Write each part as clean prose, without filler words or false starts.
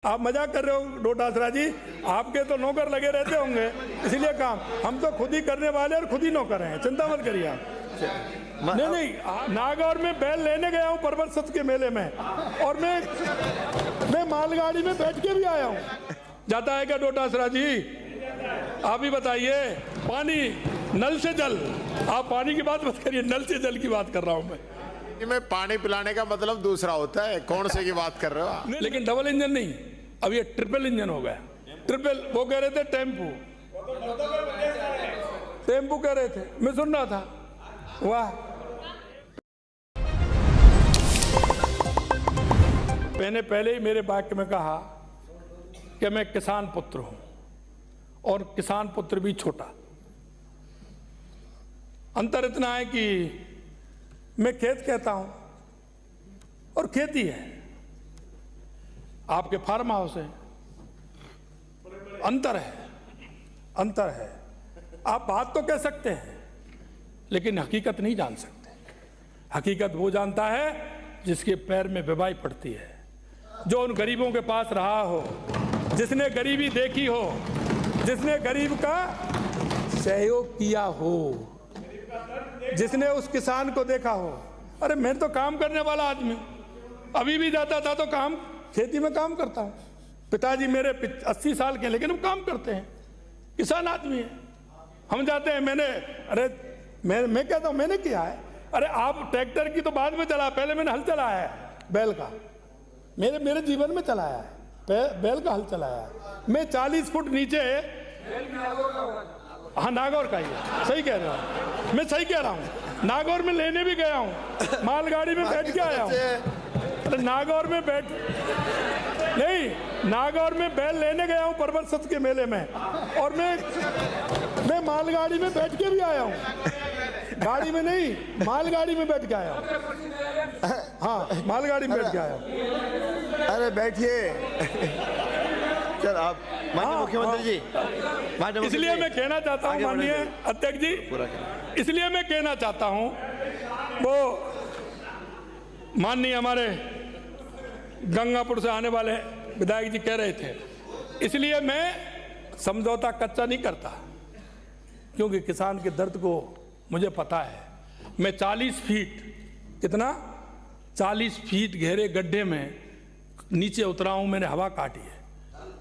आप मजाक कर रहे हो डोटासरा जी, आपके तो नौकर लगे रहते होंगे इसीलिए काम, हम तो खुद ही करने वाले और खुद ही नौकर हैं, चिंता मत करिए आप। नहीं, नागौर में बैल लेने गया हूँ पर्वत सत के मेले में, और मैं मालगाड़ी में बैठ के भी आया हूँ। जाता है क्या डोटासरा जी? आप ही बताइए। पानी, नल से जल, आप पानी की बात मत करिए, नल से जल की बात कर रहा हूँ मैं पानी पिलाने का मतलब दूसरा होता है, कौन से की बात कर रहे हो? लेकिन डबल इंजन नहीं, अब ये ट्रिपल इंजन हो गया। ट्रिपल, वो कह रहे थे टेम्पू कह रहे थे, मैं सुन रहा था। वाह, मैंने पहले ही मेरे वाक्य में कहा कि मैं किसान पुत्र हूं, और किसान पुत्र भी छोटा। अंतर इतना है कि मैं खेत कहता हूं और खेती है, आपके फार्म हाउस है। अंतर है। आप बात तो कह सकते हैं लेकिन हकीकत नहीं जान सकते। हकीकत वो जानता है जिसके पैर में बेबाई पड़ती है, जो उन गरीबों के पास रहा हो, जिसने गरीबी देखी हो, जिसने गरीब का सहयोग किया हो, जिसने उस किसान को देखा हो। अरे मैं तो काम करने वाला आदमी हूं, अभी भी जाता था तो काम, खेती में काम करता हूं। पिताजी मेरे 80 साल के, लेकिन हम काम करते हैं, किसान आदमी है, हम जाते हैं। मैं कहता हूं मैंने किया है। अरे आप ट्रैक्टर की तो बाद में चला, पहले मैंने हल चलाया है बैल का, मेरे जीवन में चलाया है, बैल का हल चलाया है। मैं 40 फुट नीचे, हाँ नागौर का ही है, सही कह रहे हो, मैं सही कह रहा हूँ। नागौर में लेने भी गया हूँ, मालगाड़ी में बैठ के आया हूँ। अरे नागौर में नागौर में बैल लेने गया हूँ पर्वत सत के मेले में, और मैं मालगाड़ी में बैठ के भी आया हूँ, गाड़ी में नहीं, मालगाड़ी में बैठ के आया हूँ। हाँ, मालगाड़ी में बैठ के आया हूँ। अरे बैठिए। चल आप माननीय मुख्यमंत्री जी, इसलिए मैं कहना चाहता हूँ माननीय अध्यक्ष जी, इसलिए मैं कहना चाहता हूँ, वो माननीय हमारे गंगापुर से आने वाले विधायक जी कह रहे थे, इसलिए मैं समझौता कच्चा नहीं करता, क्योंकि किसान के दर्द को मुझे पता है। मैं 40 फीट, कितना 40 फीट गहरे गड्ढे में नीचे उतरा हूँ, मैंने हवा काटी है,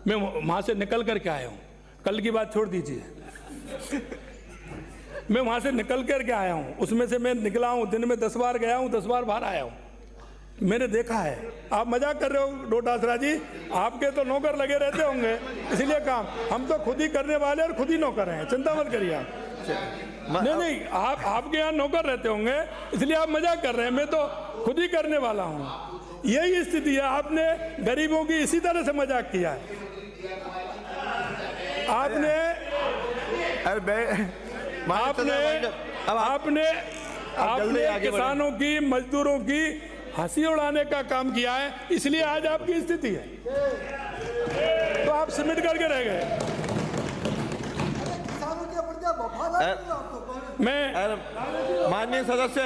मैं वहां से निकल करके आया हूँ। कल की बात छोड़ दीजिए, मैं वहां से निकल करके आया हूँ, उसमें से मैं निकला हूँ, दिन में 10 बार गया हूँ, 10 बार बाहर आया हूँ, मैंने देखा है। आप मजाक कर रहे हो डोटासरा जी, आपके तो नौकर लगे रहते होंगे इसीलिए काम, हम तो खुद ही करने वाले और खुद ही नौकर हैं, चिंता मत करिए आप। नहीं, आपके यहाँ नौकर रहते होंगे इसलिए आप मजाक कर रहे हैं, मैं तो खुद ही करने वाला हूँ। यही स्थिति है, आपने गरीबों की इसी तरह से मजाक किया है। आपने किसानों की, मजदूरों की हंसी उड़ाने का काम किया है, इसलिए आज आपकी स्थिति है। तो आप सिमट करके रह गए। मैं माननीय सदस्य,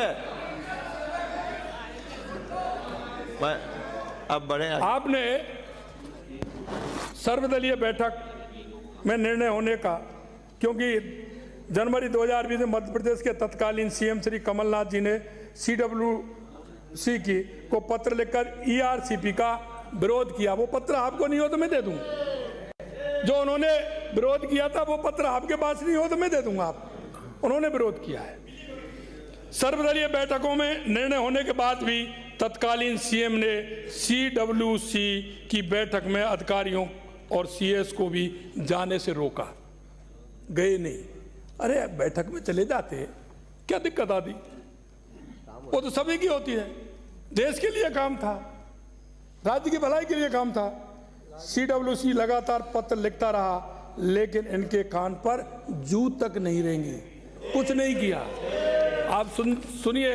अब बढ़े। आपने सर्वदलीय बैठक में निर्णय होने का, क्योंकि जनवरी 2020 में मध्य प्रदेश के तत्कालीन सीएम श्री कमलनाथ जी ने CWC को पत्र लिखकर ERCP का विरोध किया। वो पत्र आपको नहीं हो तो मैं दे दूं, जो उन्होंने विरोध किया था वो पत्र आपके पास नहीं हो तो मैं दे दूंगा आप, उन्होंने विरोध किया है। सर्वदलीय बैठकों में निर्णय होने के बाद भी तत्कालीन सीएम ने CWC की बैठक में अधिकारियों और CS को भी जाने से रोका, गए नहीं। अरे बैठक में चले जाते, क्या दिक्कत आती? वो तो सभी की होती है, देश के लिए काम था, राज्य की भलाई के लिए काम था। CWC लगातार पत्र लिखता रहा, लेकिन इनके कान पर जू तक नहीं रेंगी, कुछ नहीं किया। आप सुनिए,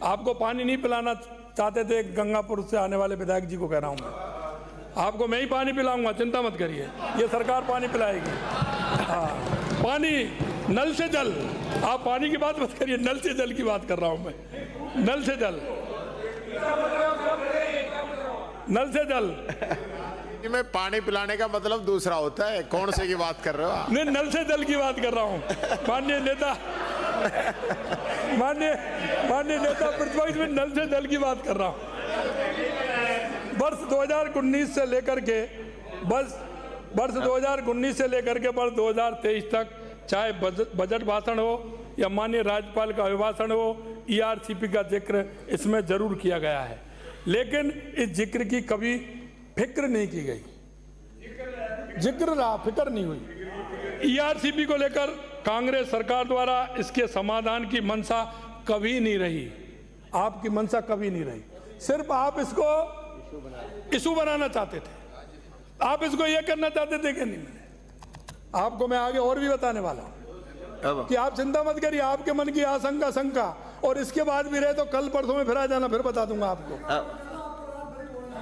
आपको पानी नहीं पिलाना चाहते थे, गंगापुर से आने वाले विधायक जी को कह रहा हूं मैं, आपको मैं ही पानी पिलाऊंगा, चिंता मत करिए, ये सरकार पानी पिलाएगी। हाँ, पानी, नल से जल, आप पानी की बात मत करिए, नल से जल की बात कर रहा हूं मैं, नल से जल, नल से जल। में पानी पिलाने का मतलब दूसरा होता है, कौन से की बात कर रहे हो आप? मैं नल से जल की बात कर रहा हूँ। माननीय नेता प्रतिपक्ष में नल से जल की बात कर रहा हूँ। वर्ष 2019 से लेकर के वर्ष 2023 तक, चाहे बजट भाषण हो या माननीय राज्यपाल का अभिभाषण हो, ईआरसीपी का जिक्र इसमें जरूर किया गया है, लेकिन इस जिक्र की कभी फिक्र नहीं की गई। जिक्र रहा, फिक्र नहीं हुई। ईआरसीपी को लेकर कांग्रेस सरकार द्वारा इसके समाधान की मंशा कभी नहीं रही। आपकी मंशा कभी नहीं रही। सिर्फ आप इसको इशू बनाना चाहते थे। आप इसको ये करना चाहते थे कि नहीं? आपको मैं आगे और भी बताने वाला हूं कि आप चिंता मत करिए। आपके मन की आशंका शंका और इसके बाद भी रहे तो कल परसों में फिर आ जाना, फिर बता दूंगा आपको।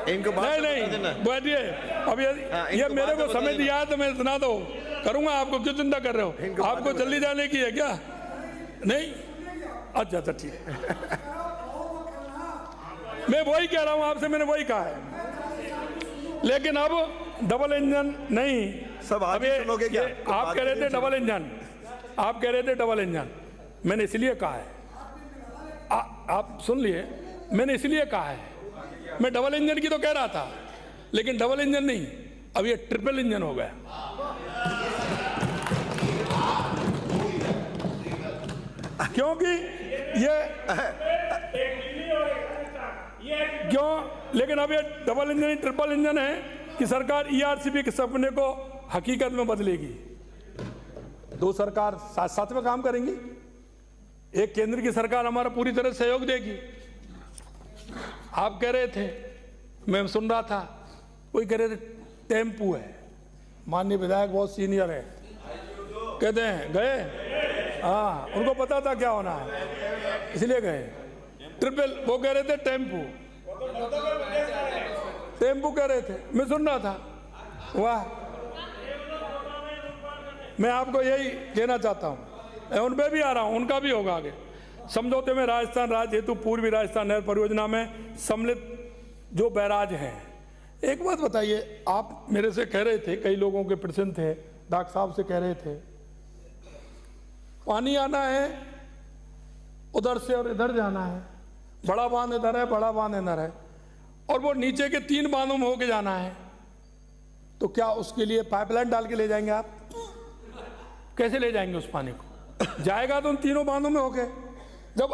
इनको नहीं बैठिए। अब ये मेरे को समय दिया है तो मैं सुना दो करूंगा। आपको क्यों चिंता कर रहे हो? आपको जल्दी जाने की है क्या? नहीं, अच्छा ठीक है। मैं वही कह रहा हूं आपसे, मैंने वही कहा है। लेकिन अब डबल इंजन नहीं, सब आप ही सुनोगे क्या? आप कह रहे थे डबल इंजन, आप कह रहे थे डबल इंजन। मैंने इसलिए कहा है, आप सुन लिए, मैंने इसलिए कहा है। मैं डबल इंजन की तो कह रहा था, लेकिन डबल इंजन नहीं, अब ये ट्रिपल इंजन हो गया। क्योंकि लेकिन अब ये डबल इंजन ट्रिपल इंजन है कि सरकार ईआरसीपी के सपने को हकीकत में बदलेगी। दो सरकार साथ साथ में काम करेंगी। एक केंद्र की सरकार हमारा पूरी तरह सहयोग देगी। आप कह रहे थे, मैं सुन रहा था, कोई कह रहे थे टेम्पू है। माननीय विधायक बहुत सीनियर है, कहते हैं गए, हाँ उनको पता था क्या होना है इसलिए गए। ट्रिपल, वो कह रहे थे टेम्पू कह रहे थे, मैं सुन रहा था। वाह, मैं आपको यही कहना चाहता हूं। मैं उन पे भी आ रहा हूं, उनका भी होगा आगे। समझौते में राजस्थान राज्य हेतु पूर्वी राजस्थान नहर परियोजना में सम्मिलित जो बैराज हैं। एक बात बताइए, आप मेरे से कह रहे थे, कई लोगों के प्रश्न थे, डॉक्टर साहब से कह रहे थे पानी आना है उधर से और इधर जाना है, बड़ा बांध इधर है, बड़ा बांध इधर है, और वो नीचे के 3 बांधों में होके जाना है, तो क्या उसके लिए पाइपलाइन डाल के ले जाएंगे आप? कैसे ले जाएंगे उस पानी को? जाएगा तो उन तीनों बांधों में होके। जब